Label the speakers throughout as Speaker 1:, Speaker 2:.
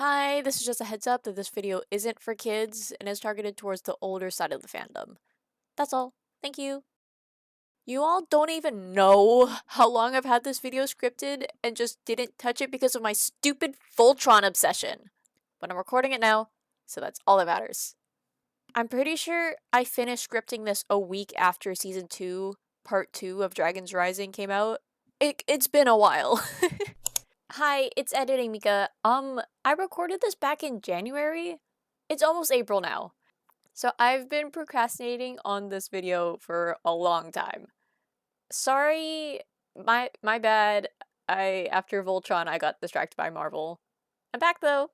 Speaker 1: Hi, this is just a heads up that this video isn't for kids and is targeted towards the older side of the fandom. That's all. Thank you. You all don't even know how long I've had this video scripted and just didn't touch it because of my stupid Voltron obsession. But I'm recording it now, so that's all that matters. I'm pretty sure I finished scripting this a week after Season 2, Part 2 of Dragon's Rising came out. It's been a while. Hi, it's editing Mika. I recorded this back in January. It's almost April now. So I've been procrastinating on this video for a long time. Sorry, my bad. After Voltron I got distracted by Marvel. I'm back though.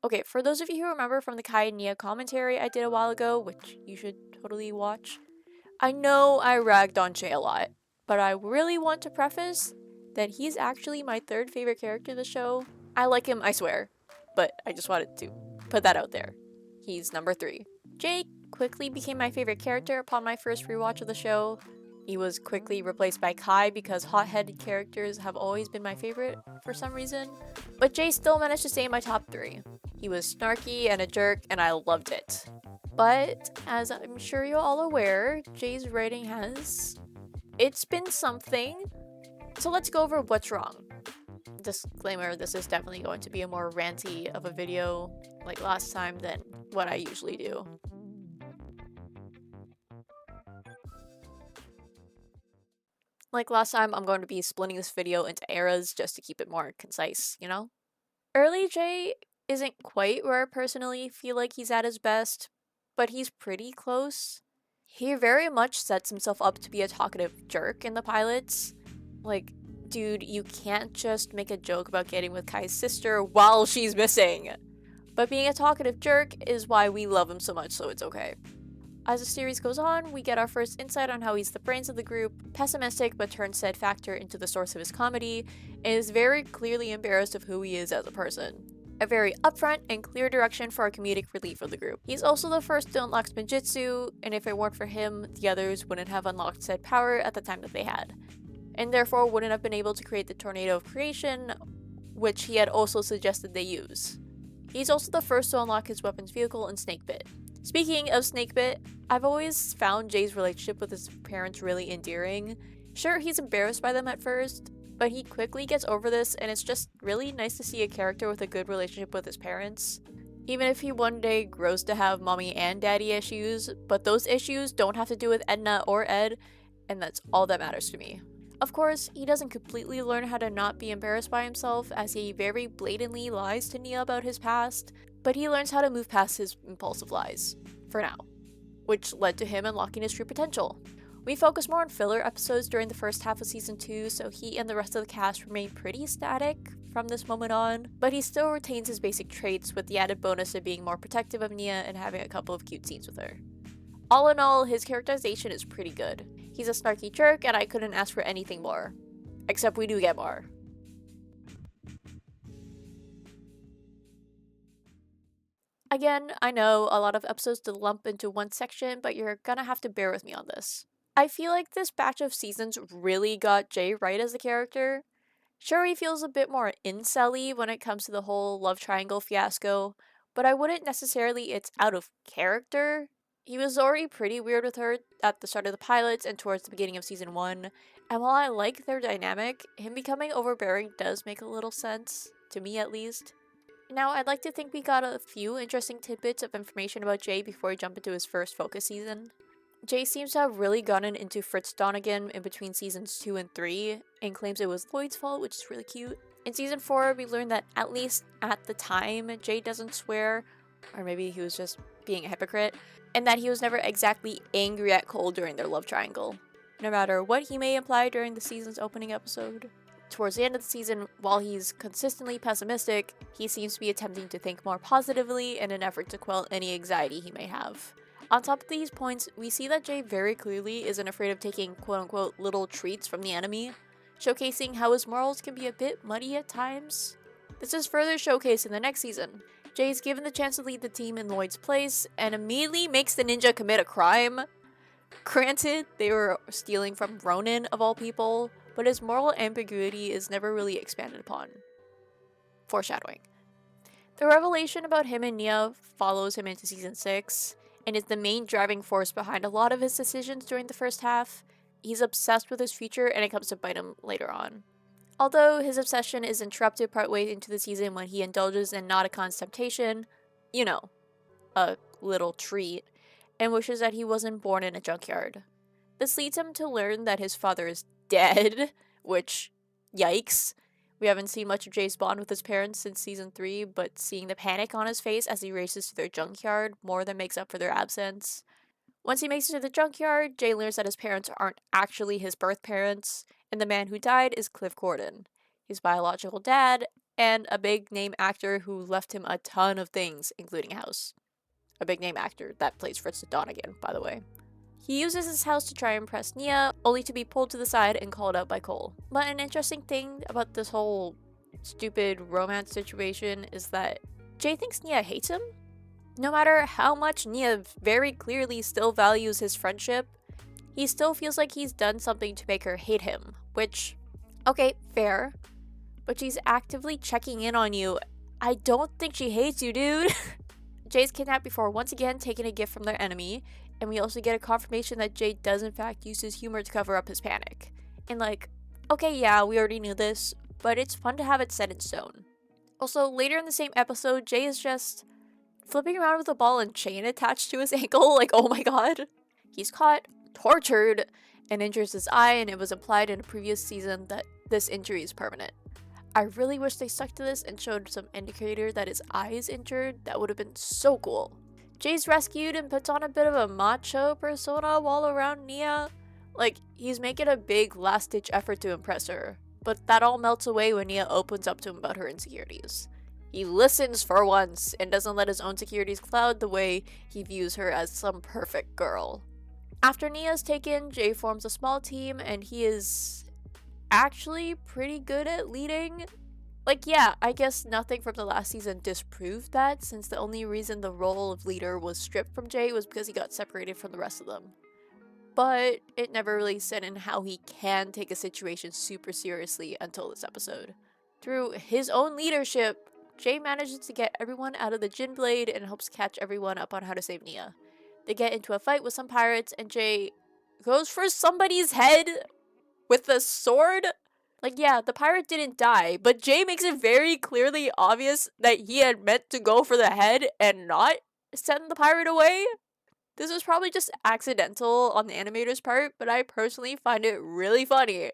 Speaker 1: Okay, for those of you who remember from the Kai and Nia commentary I did a while ago, which you should totally watch, I know I ragged on Jay a lot, but I really want to preface that he's actually my third favorite character in the show. I like him, I swear, but I just wanted to put that out there. He's number 3. Jay quickly became my favorite character upon my first rewatch of the show. He was quickly replaced by Kai because hot-headed characters have always been my favorite for some reason, but Jay still managed to stay in my top 3. He was snarky and a jerk, and I loved it. But, as I'm sure you're all aware, Jay's writing it's been something. So let's go over what's wrong. Disclaimer, this is definitely going to be a more ranty of a video like last time than what I usually do. Like last time, I'm going to be splitting this video into eras just to keep it more concise, you know? Early Jay isn't quite where I personally feel like he's at his best, but he's pretty close. He very much sets himself up to be a talkative jerk in the pilots. Like, dude, you can't just make a joke about getting with Kai's sister while she's missing. But being a talkative jerk is why we love him so much, so it's okay. As the series goes on, we get our first insight on how he's the brains of the group, pessimistic but turns said factor into the source of his comedy, and is very clearly embarrassed of who he is as a person. A very upfront and clear direction for our comedic relief of the group. He's also the first to unlock Spinjitzu, and if it weren't for him, the others wouldn't have unlocked said power at the time that they had, and therefore wouldn't have been able to create the Tornado of Creation, which he had also suggested they use. He's also the first to unlock his weapons vehicle in Snakebit. Speaking of Snakebit, I've always found Jay's relationship with his parents really endearing. Sure, he's embarrassed by them at first, but he quickly gets over this, and it's just really nice to see a character with a good relationship with his parents. Even if he one day grows to have mommy and daddy issues, but those issues don't have to do with Edna or Ed, and that's all that matters to me. Of course, he doesn't completely learn how to not be embarrassed by himself, as he very blatantly lies to Nia about his past, but he learns how to move past his impulsive lies, for now, which led to him unlocking his true potential. We focus more on filler episodes during the first half of Season 2, so he and the rest of the cast remain pretty static from this moment on, but he still retains his basic traits with the added bonus of being more protective of Nia and having a couple of cute scenes with her. All in all, his characterization is pretty good. He's a snarky jerk, and I couldn't ask for anything more. Except we do get more. Again, I know a lot of episodes to lump into one section, but you're gonna have to bear with me on this. I feel like this batch of seasons really got Jay right as a character. Sure, he feels a bit more incel-y when it comes to the whole love triangle fiasco, but I wouldn't necessarily it's out of character. He was already pretty weird with her at the start of the pilots and towards the beginning of Season 1, and while I like their dynamic, him becoming overbearing does make a little sense, to me at least. Now, I'd like to think we got a few interesting tidbits of information about Jay before we jump into his first focus season. Jay seems to have really gotten into Fritz Donegan in between Seasons 2 and 3, and claims it was Lloyd's fault, which is really cute. In Season 4, we learned that, at least at the time, Jay doesn't swear, or maybe he was just being a hypocrite, and that he was never exactly angry at Cole during their love triangle, no matter what he may imply during the season's opening episode. Towards the end of the season, while he's consistently pessimistic, he seems to be attempting to think more positively in an effort to quell any anxiety he may have. On top of these points, we see that Jay very clearly isn't afraid of taking quote-unquote little treats from the enemy, showcasing how his morals can be a bit muddy at times. This is further showcased in the next season. Jay is given the chance to lead the team in Lloyd's place, and immediately makes the ninja commit a crime. Granted, they were stealing from Ronin of all people, but his moral ambiguity is never really expanded upon. Foreshadowing. The revelation about him and Nia follows him into season 6, and is the main driving force behind a lot of his decisions during the first half. He's obsessed with his future, and it comes to bite him later on. Although his obsession is interrupted partway into the season when he indulges in Nauticon's temptation, you know, a little treat, and wishes that he wasn't born in a junkyard. This leads him to learn that his father is dead, which, yikes. We haven't seen much of Jay's bond with his parents since season 3, but seeing the panic on his face as he races to their junkyard more than makes up for their absence. Once he makes it to the junkyard, Jay learns that his parents aren't actually his birth parents, and the man who died is Cliff Gordon, his biological dad, and a big-name actor who left him a ton of things, including a house. A big-name actor that plays Fritz Donegan, by the way. He uses his house to try and impress Nia, only to be pulled to the side and called out by Cole. But an interesting thing about this whole stupid romance situation is that Jay thinks Nia hates him. No matter how much Nia very clearly still values his friendship, he still feels like he's done something to make her hate him, which, okay, fair, but she's actively checking in on you. I don't think she hates you, dude. Jay's kidnapped before once again taking a gift from their enemy, and we also get a confirmation that Jay does in fact use his humor to cover up his panic. And like, okay, yeah, we already knew this, but it's fun to have it set in stone. Also, later in the same episode, Jay is just flipping around with a ball and chain attached to his ankle, like, oh my god. He's caught, tortured, and injures his eye, and it was implied in a previous season that this injury is permanent. I really wish they stuck to this and showed some indicator that his eye is injured. That would have been so cool. Jay's rescued and puts on a bit of a macho persona while around Nia. Like, he's making a big last-ditch effort to impress her, but that all melts away when Nia opens up to him about her insecurities. He listens for once and doesn't let his own insecurities cloud the way he views her as some perfect girl. After Nia's taken, Jay forms a small team, and he is actually pretty good at leading. Like, yeah, I guess nothing from the last season disproved that, since the only reason the role of leader was stripped from Jay was because he got separated from the rest of them. But it never really said in how he can take a situation super seriously until this episode. Through his own leadership, Jay manages to get everyone out of the gin blade and helps catch everyone up on how to save Nia. They get into a fight with some pirates, and Jay goes for somebody's head with a sword. Like, yeah, the pirate didn't die, but Jay makes it very clearly obvious that he had meant to go for the head and not send the pirate away. This was probably just accidental on the animator's part, but I personally find it really funny.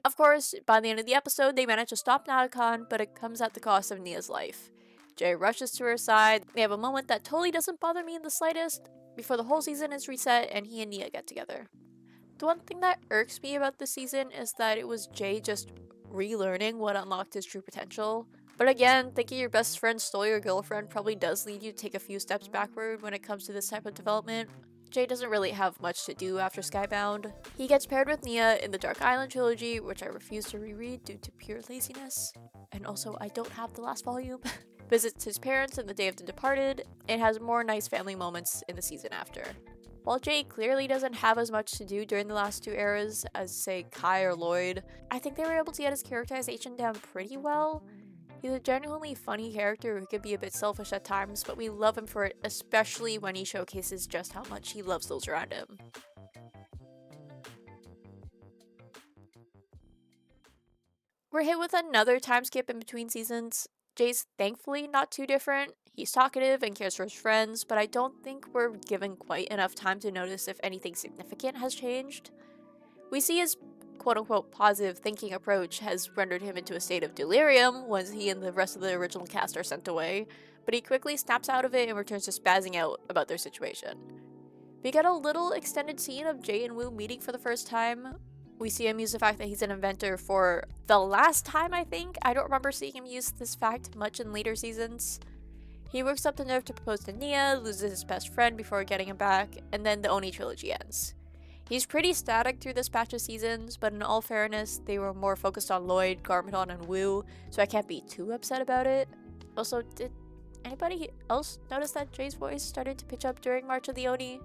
Speaker 1: Of course, by the end of the episode, they manage to stop Nauticon, but it comes at the cost of Nia's life. Jay rushes to her side. They have a moment that totally doesn't bother me in the slightest before the whole season is reset and he and Nia get together. The one thing that irks me about this season is that it was Jay just relearning what unlocked his true potential. But again, thinking your best friend stole your girlfriend probably does lead you to take a few steps backward when it comes to this type of development. Jay doesn't really have much to do after Skybound. He gets paired with Nia in the Dark Island trilogy, which I refuse to reread due to pure laziness. And also, I don't have the last volume. Visits his parents in The Day of the Departed, and has more nice family moments in the season after. While Jay clearly doesn't have as much to do during the last two eras as, say, Kai or Lloyd, I think they were able to get his characterization down pretty well. He's a genuinely funny character who can be a bit selfish at times, but we love him for it, especially when he showcases just how much he loves those around him. We're hit with another time skip in between seasons. Jay's thankfully not too different. He's talkative and cares for his friends, but I don't think we're given quite enough time to notice if anything significant has changed. We see his quote-unquote positive thinking approach has rendered him into a state of delirium once he and the rest of the original cast are sent away, but he quickly snaps out of it and returns to spazzing out about their situation. We get a little extended scene of Jay and Woo meeting for the first time. We see him use the fact that he's an inventor for the last time, I think. I don't remember seeing him use this fact much in later seasons. He works up the nerve to propose to Nia, loses his best friend before getting him back, and then the Oni trilogy ends. He's pretty static through this batch of seasons, but in all fairness, they were more focused on Lloyd, Garmadon, and Woo, so I can't be too upset about it. Also, did anybody else notice that Jay's voice started to pitch up during March of the Oni?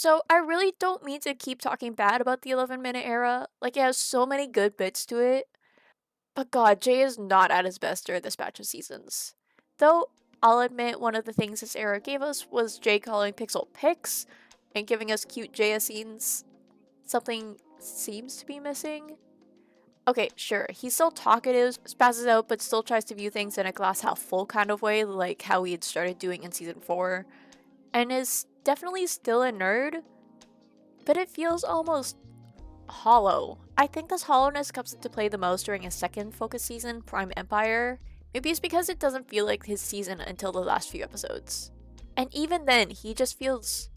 Speaker 1: So I really don't mean to keep talking bad about the 11-minute era. Like, it has so many good bits to it. But god, Jay is not at his best during this batch of seasons. Though, I'll admit one of the things this era gave us was Jay calling Pixel Pix and giving us cute Jaya scenes. Something seems to be missing. Okay, sure, he's still talkative, spazzes out, but still tries to view things in a glass half full kind of way, like how he had started doing in season 4. And is definitely still a nerd, but it feels almost hollow. I think this hollowness comes into play the most during his second focus season, Prime Empire. Maybe it's because it doesn't feel like his season until the last few episodes. And even then, he just feels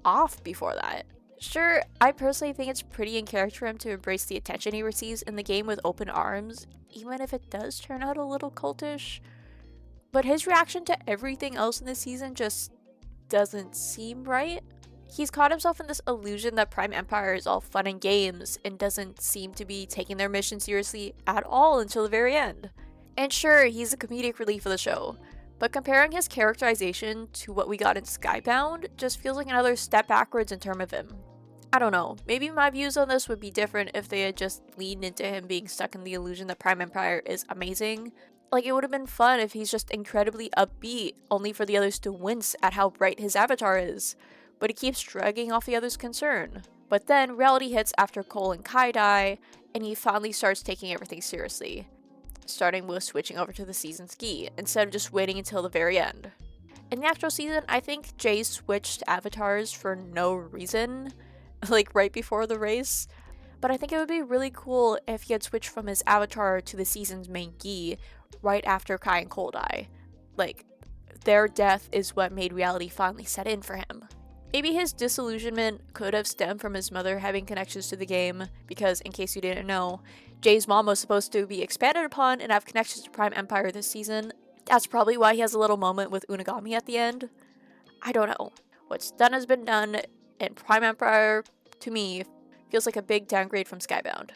Speaker 1: off before that. Sure, I personally think it's pretty in character for him to embrace the attention he receives in the game with open arms, even if it does turn out a little cultish. But his reaction to everything else in this season just doesn't seem right. He's caught himself in this illusion that Prime Empire is all fun and games and doesn't seem to be taking their mission seriously at all until the very end. And sure, he's a comedic relief of the show, but comparing his characterization to what we got in Skybound just feels like another step backwards in terms of him. I don't know, maybe my views on this would be different if they had just leaned into him being stuck in the illusion that Prime Empire is amazing. Like, it would have been fun if he's just incredibly upbeat, only for the others to wince at how bright his avatar is, but he keeps dragging off the others' concern. But then reality hits after Cole and Kai die, and he finally starts taking everything seriously, starting with switching over to the season ski, instead of just waiting until the very end. In the actual season, I think Jay switched avatars for no reason, like right before the race, but I think it would be really cool if he had switched from his avatar to the season's main gi right after Kai and Cole die. Like, their death is what made reality finally set in for him. Maybe his disillusionment could have stemmed from his mother having connections to the game, because in case you didn't know, Jay's mom was supposed to be expanded upon and have connections to Prime Empire this season. That's probably why he has a little moment with Unagami at the end. I don't know. What's done has been done, and Prime Empire, to me, feels like a big downgrade from Skybound.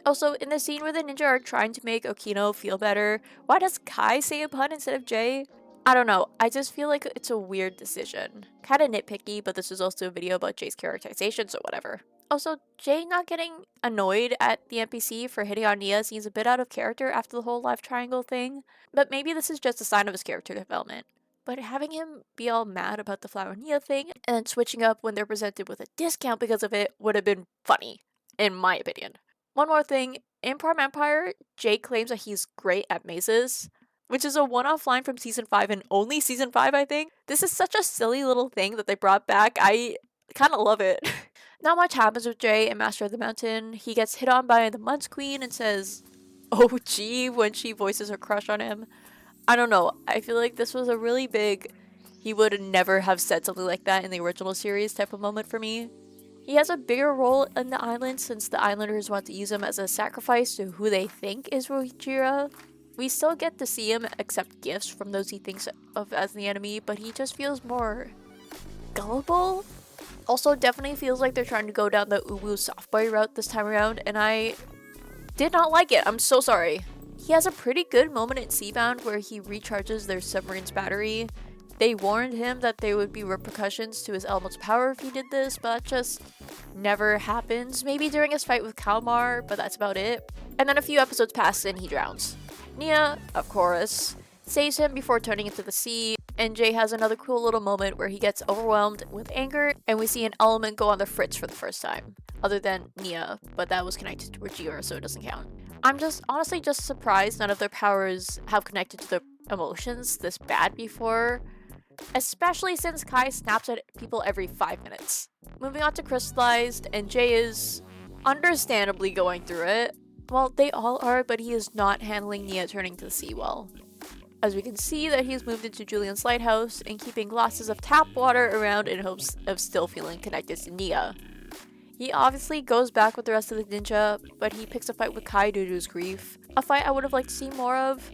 Speaker 1: Also, in the scene where the ninja are trying to make Okino feel better, why does Kai say a pun instead of Jay? I don't know, I just feel like it's a weird decision. Kinda nitpicky, but this is also a video about Jay's characterization, so whatever. Also, Jay not getting annoyed at the NPC for hitting on Nia seems a bit out of character after the whole life triangle thing, but maybe this is just a sign of his character development. But having him be all mad about the Flower Nia thing, and then switching up when they're presented with a discount because of it, would have been funny, in my opinion. One more thing, in Prime Empire, Jay claims that he's great at mazes, which is a one-off line from Season 5 and only Season 5, I think. This is such a silly little thing that they brought back. I kind of love it. Not much happens with Jay in Master of the Mountain. He gets hit on by the Munch Queen and says, "Oh gee," when she voices her crush on him. I don't know, I feel like this was a really big, he would never have said something like that in the original series type of moment for me. He has a bigger role in the island since the islanders want to use him as a sacrifice to who they think is Rojira. We still get to see him accept gifts from those he thinks of as the enemy, but he just feels more gullible. Also, definitely feels like they're trying to go down the Uwu soft boy route this time around, and I did not like it. I'm so sorry. He has a pretty good moment in Seabound where he recharges their submarine's battery. They warned him that there would be repercussions to his elemental power if he did this, but that just never happens. Maybe during his fight with Kalmar, but that's about it. And then a few episodes pass and he drowns. Nia, of course, saves him before turning into the sea, and Jay has another cool little moment where he gets overwhelmed with anger, and we see an element go on the fritz for the first time. Other than Nia, but that was connected to Rojira, so it doesn't count. I'm just honestly just surprised none of their powers have connected to their emotions this bad before, especially since Kai snaps at people every 5 minutes. Moving on to Crystallized, and Jay is understandably going through it. Well, they all are, but he is not handling Nia turning to the sea well. As we can see that he's moved into Julian's lighthouse and keeping glasses of tap water around in hopes of still feeling connected to Nia. He obviously goes back with the rest of the ninja, but he picks a fight with Kai due to his grief. A fight I would have liked to see more of,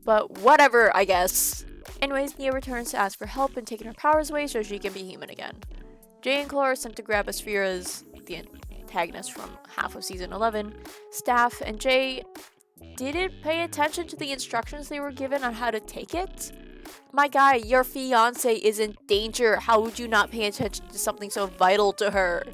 Speaker 1: but whatever, I guess. Anyways, Nia returns to ask for help in taking her powers away so she can be human again. Jay and Chloe are sent to grab Asphira's, the antagonist from half of season 11, staff, and Jay didn't pay attention to the instructions they were given on how to take it. My guy, your fiance is in danger. How would you not pay attention to something so vital to her?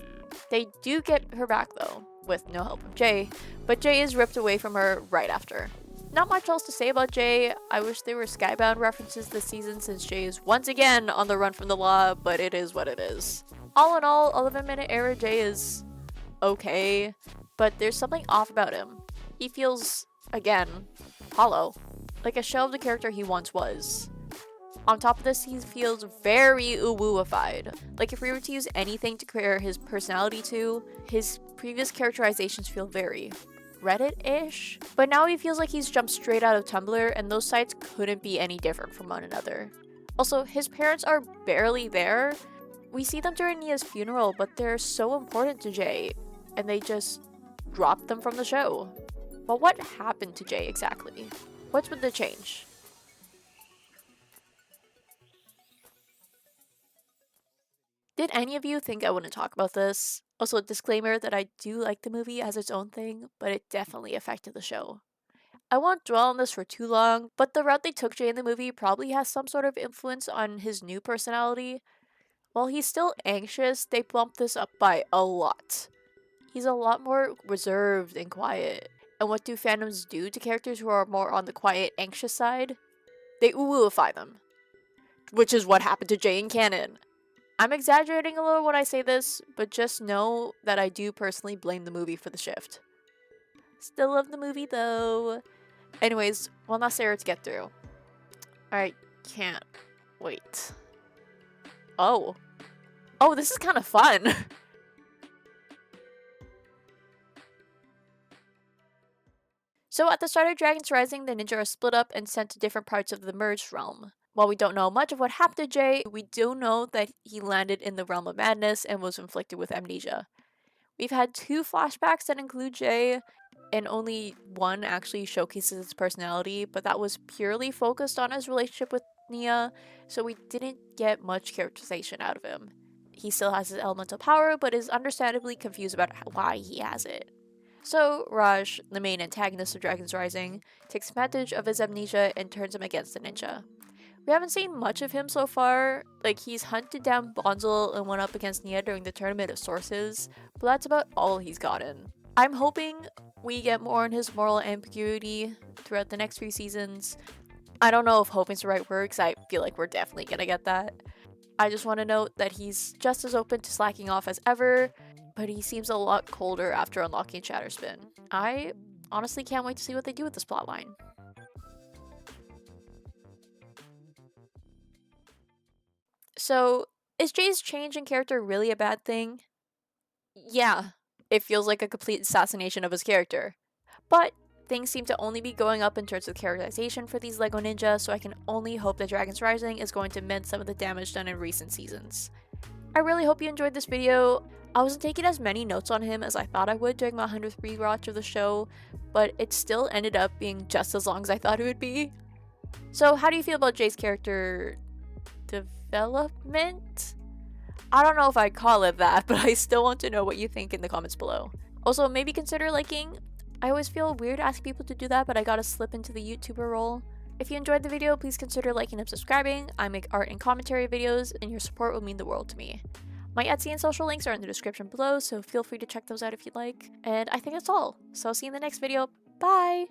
Speaker 1: They do get her back though, with no help from Jay, but Jay is ripped away from her right after. Not much else to say about Jay. I wish there were Skybound references this season since Jay is once again on the run from the law, but it is what it is. All in all, 11-minute era Jay is okay, but there's something off about him. He feels, again, hollow, like a shell of the character he once was. On top of this, he feels very uwuified. Like if we were to use anything to compare his personality to, his previous characterizations feel very Reddit-ish, but now he feels like he's jumped straight out of Tumblr, and those sites couldn't be any different from one another. Also, his parents are barely there. We see them during Nia's funeral, but they're so important to Jay, and they just dropped them from the show. But what happened to Jay exactly? What's with the change? Did any of you think I wouldn't talk about this? Also, a disclaimer that I do like the movie as its own thing, but it definitely affected the show. I won't dwell on this for too long, but the route they took Jay in the movie probably has some sort of influence on his new personality. While he's still anxious, they bumped this up by a lot. He's a lot more reserved and quiet. And what do fandoms do to characters who are more on the quiet, anxious side? They uwuify them. Which is what happened to Jay in canon. I'm exaggerating a little when I say this, but just know that I do personally blame the movie for the shift. Still love the movie though. Anyways, one last error to get through. I can't wait. Oh, this is kind of fun. So at the start of Dragon's Rising, the ninja are split up and sent to different parts of the merged realm. While we don't know much of what happened to Jay, we do know that he landed in the realm of madness and was inflicted with amnesia. We've had 2 flashbacks that include Jay, and only one actually showcases his personality, but that was purely focused on his relationship with Nia, so we didn't get much characterization out of him. He still has his elemental power, but is understandably confused about why he has it. So Raj, the main antagonist of Dragon's Rising, takes advantage of his amnesia and turns him against the ninja. We haven't seen much of him so far. Like, he's hunted down Bonzel and went up against Nia during the Tournament of Sources, but that's about all he's gotten. I'm hoping we get more on his moral ambiguity throughout the next few seasons. I don't know if hoping's the right word, because I feel like we're definitely gonna get that. I just want to note that he's just as open to slacking off as ever, but he seems a lot colder after unlocking Shatterspin. I honestly can't wait to see what they do with this plotline. So, is Jay's change in character really a bad thing? Yeah, it feels like a complete assassination of his character. But things seem to only be going up in terms of characterization for these LEGO Ninja, so I can only hope that Dragon's Rising is going to mend some of the damage done in recent seasons. I really hope you enjoyed this video. I wasn't taking as many notes on him as I thought I would during my 100th rewatch of the show, but it still ended up being just as long as I thought it would be. So how do you feel about Jay's character development? I don't know if I'd call it that, but I still want to know what you think in the comments below. Also, maybe consider liking. I always feel weird asking people to do that, but I gotta slip into the YouTuber role. If you enjoyed the video, please consider liking and subscribing. I make art and commentary videos, and your support would mean the world to me. My Etsy and social links are in the description below, so feel free to check those out if you'd like. And I think that's all. So I'll see you in the next video. Bye!